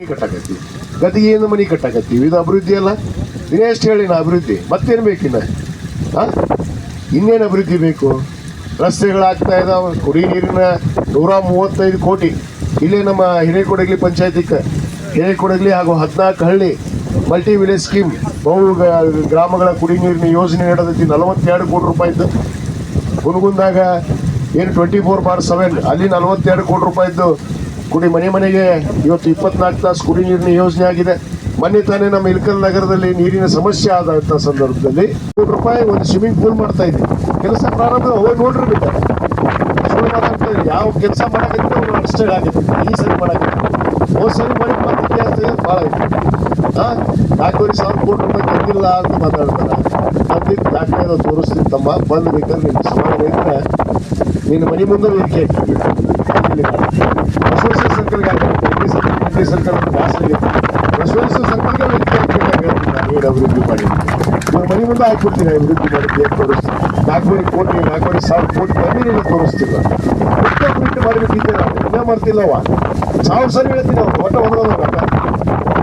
ಕಟ್ಟಾಕತ್ತಿ ಗದಿಗೆಯಿಂದ ಮನೆ ಕಟ್ಟಾಕತ್ತೀವಿ. ಇದು ಅಭಿವೃದ್ಧಿ ಅಲ್ಲ? ಇನ್ನೆಷ್ಟು ಹೇಳಿ ನಾ ಅಭಿವೃದ್ಧಿ ಮತ್ತೇನು ಬೇಕಿನ್ನ? ಇನ್ನೇನು ಅಭಿವೃದ್ಧಿ ಬೇಕು? ರಸ್ತೆಗಳಾಗ್ತಾ ಇದಾವೆ, ಕುಡಿ ನೀರಿನ 135 ಕೋಟಿ ಇಲ್ಲೇ ನಮ್ಮ ಹಿರೇಕೊಡಗಲಿ ಪಂಚಾಯತಿಗೆ, ಹಿರೇಕೊಡಗಲಿ ಹಾಗೂ 14 ಹಳ್ಳಿ ಮಲ್ಟಿ ವಿಲೇಜ್ ಸ್ಕೀಮ್ ಬಹು ಗ್ರಾಮಗಳ ಕುಡಿ ನೀರಿನ ಯೋಜನೆ ನಡೆದೈತಿ. 42 ಕೋಟಿ ರೂಪಾಯಿದ್ದು. ಗುನಗುಂದಾಗ ಏನು 24/7 ಅಲ್ಲಿ 42 ಕೋಟಿ ರೂಪಾಯಿದ್ದು ಕುಡಿ ಮನೆಗೆ ಇವತ್ತು 24 ತಾಸು ಕುಡಿ ನೀರಿನ ಯೋಜನೆ ಆಗಿದೆ. ಮೊನ್ನೆ ತಾನೇ ನಮ್ಮ ಇಳಕಲ್ ನಗರದಲ್ಲಿ ನೀರಿನ ಸಮಸ್ಯೆ ಆದಂಥ ಸಂದರ್ಭದಲ್ಲಿ ₹1 ಕೋಟಿ ಒಂದು ಸ್ವಿಮ್ಮಿಂಗ್ ಪೂಲ್ ಮಾಡ್ತಾ ಇದ್ವಿ. ಕೆಲಸ ಪ್ರಾರಂಭ ಹೋಗಿ ನೋಡ್ರಿ ಬೇಕಾರೆ ಯಾವ ಕೆಲಸ ಮಾಡಕ್ಕೆ ಅಷ್ಟೇ ಆಗುತ್ತೆ. ಈ ಸರಿ ಮಾಡಕ್ಕೆ ಹೋದ್ ಸರಿ ಮಾಡಿ ಮತ್ತೆ ಭಾಳ ಐತಿ. 4,500 ಕೋಟಿ ರೂಪಾಯಿ ತಂದಿಲ್ಲ ಅಂತ ಮಾತಾಡ್ತಾರೆ. ತಂದಿದ್ದು ದಾಖಲೆ ತೋರಿಸ್ತಿತ್ತಮ್ಮ, ಬಂದು ಬೇಕಾದ್ರೆ ನಿನ್ನ ಸಮಾನ ಇದ್ರೆ ನಿನ್ನ ಮನೆ ಮುಂದೆ ವೇದಿಕೆ ಹಾಕಿದ್ವಿ. ಬಸವೇಶ್ವರ ಸರ್ಕಲ್ಗೆ ಹಾಕಿ ಸರ್ಕಲ್ ಭಾಷೆಗೆ ಬಸವೇಶ್ವರ ಸರ್ಕಲ್ಗೆ ವೇದಿಕೆ ಹಾಕಬೇಕಾಗುತ್ತೆ. ಏನು ಅಭಿವೃದ್ಧಿ ಮಾಡಿ ನಿಮ್ಮ ಮನೆ ಮುಂದೆ ಹಾಕ್ಬಿಡ್ತೀನಿ. ಅಭಿವೃದ್ಧಿ ಮಾಡಿದ್ದೆ ತೋರಿಸ್ತೀನಿ. 4,500 ಕೋಟಿ ಕಮ್ಮಿನೆಲ್ಲ ತೋರಿಸ್ತಿಲ್ಲ. ಬಿಟ್ಟು ಮಾಡಬೇಕಿದ್ದೆ ನಾವು ಇನ್ನೂ ಮಾಡ್ತಿಲ್ಲವ. 1000 ಸರಿ ಹೇಳ್ತೀನಿ. ನಾವು ಒಟ್ಟ ಹೊಗಳೋದು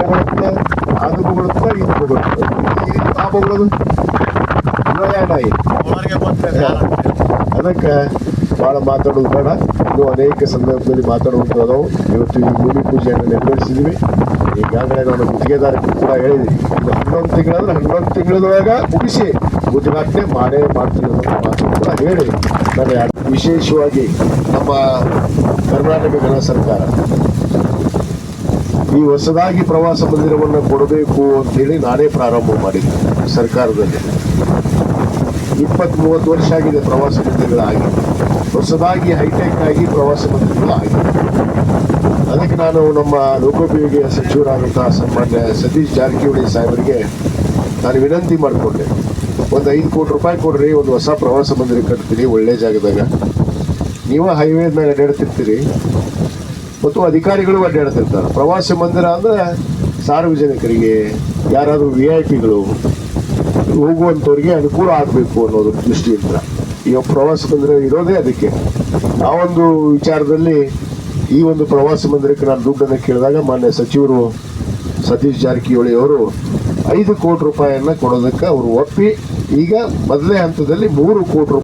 ಹೊಗಳುತ್ತೆ, ಅದು ಹೊಗಳುತ್ತೆ, ಇದು ಹೊಗಳುತ್ತೆ. ಆ ಹೊಗಳೋದು ಅದಕ್ಕೆ ಭಾಳ ಮಾತಾಡೋದು ಬೇಡ. ಇನ್ನೂ ಅನೇಕ ಸಂದರ್ಭದಲ್ಲಿ ಮಾತಾಡುವಂಥದ್ದು. ಇವತ್ತು ಈ ಭೂಮಿ ಪೂಜೆಯನ್ನು ನೆರವೇರಿಸಿದ್ವಿ. ಈಗಾಗಲೇ ನಾನು ಗುತ್ತಿಗೆದಾರಕ್ಕೆ ಕೂಡ ಹೇಳಿದ್ವಿ, ಇದು 11 ತಿಂಗಳಂದ್ರೆ 11 ತಿಂಗಳದೊಳಗೆ ಮುಗಿಸಿ ಉದ್ಘಾಟನೆ ಮಾಡೇ ಮಾಡ್ತೀವಿ ಅನ್ನೋ ಮಾತು ಕೂಡ ಹೇಳಿ ನಾನು ವಿಶೇಷವಾಗಿ ನಮ್ಮ ಕರ್ನಾಟಕ ಗಣ ಸರ್ಕಾರ ಈ ಹೊಸದಾಗಿ ಪ್ರವಾಸ ಮಂದಿರವನ್ನು ಕೊಡಬೇಕು ಅಂತೇಳಿ ನಾನೇ ಪ್ರಾರಂಭ ಮಾಡಿದ್ದೆ. ಸರ್ಕಾರದಲ್ಲಿ 20-30 ವರ್ಷ ಆಗಿದೆ ಪ್ರವಾಸ ಮಂದಿರಗಳಾಗಿ. ಹೊಸದಾಗಿ ಹೈಟೆಕ್ ಆಗಿ ಪ್ರವಾಸ ಮಂದಿರಗಳಾಗಿದೆ. ಅದಕ್ಕೆ ನಾನು ನಮ್ಮ ಲೋಕೋಪಯೋಗಿ ಸಚಿವರಾದಂತಹ ಸನ್ಮಾನ್ಯ ಸತೀಶ್ ಜಾರಕಿಹೊಳಿ ಸಾಹೇಬರಿಗೆ ನಾನು ವಿನಂತಿ ಮಾಡಿಕೊಂಡೆ, ಒಂದು 5 ಕೋಟಿ ರೂಪಾಯಿ ಕೊಡ್ರಿ, ಒಂದು ಹೊಸ ಪ್ರವಾಸ ಮಂದಿರ ಕಟ್ತೀರಿ ಒಳ್ಳೆ ಜಾಗದಾಗ. ನೀವು ಹೈವೇ ಮೇಲೆ ಅಡ್ಡಾಡ್ತಿರ್ತೀರಿ ಮತ್ತು ಅಧಿಕಾರಿಗಳು ಅಡ್ಡಾಡ್ತಿರ್ತಾರೆ. ಪ್ರವಾಸ ಮಂದಿರ ಅಂದರೆ ಸಾರ್ವಜನಿಕರಿಗೆ, ಯಾರಾದರೂ VIP ಗಳು ಹೋಗುವಂಥವ್ರಿಗೆ ಅನುಕೂಲ ಆಗಬೇಕು ಅನ್ನೋದ್ರ ದೃಷ್ಟಿಯಿಂದ ಈ ಪ್ರವಾಸ ಮಂದಿರ ಇರೋದೇ ಅದಕ್ಕೆ. ಆ ಒಂದು ವಿಚಾರದಲ್ಲಿ ಈ ಒಂದು ಪ್ರವಾಸ ಮಂದಿರಕ್ಕೆ ನಾನು ದುಡ್ಡನ್ನು ಕೇಳಿದಾಗ ಮಾನ್ಯ ಸಚಿವರು ಸತೀಶ್ ಜಾರಕಿಹೊಳಿ ಅವರು 5 ಕೋಟಿ ರೂಪಾಯಿಯನ್ನು ಕೊಡೋದಕ್ಕೆ ಅವರು ಒಪ್ಪಿ ಈಗ ಮೊದಲೇ ಹಂತದಲ್ಲಿ 3 ಕೋಟಿ ರೂಪಾಯಿ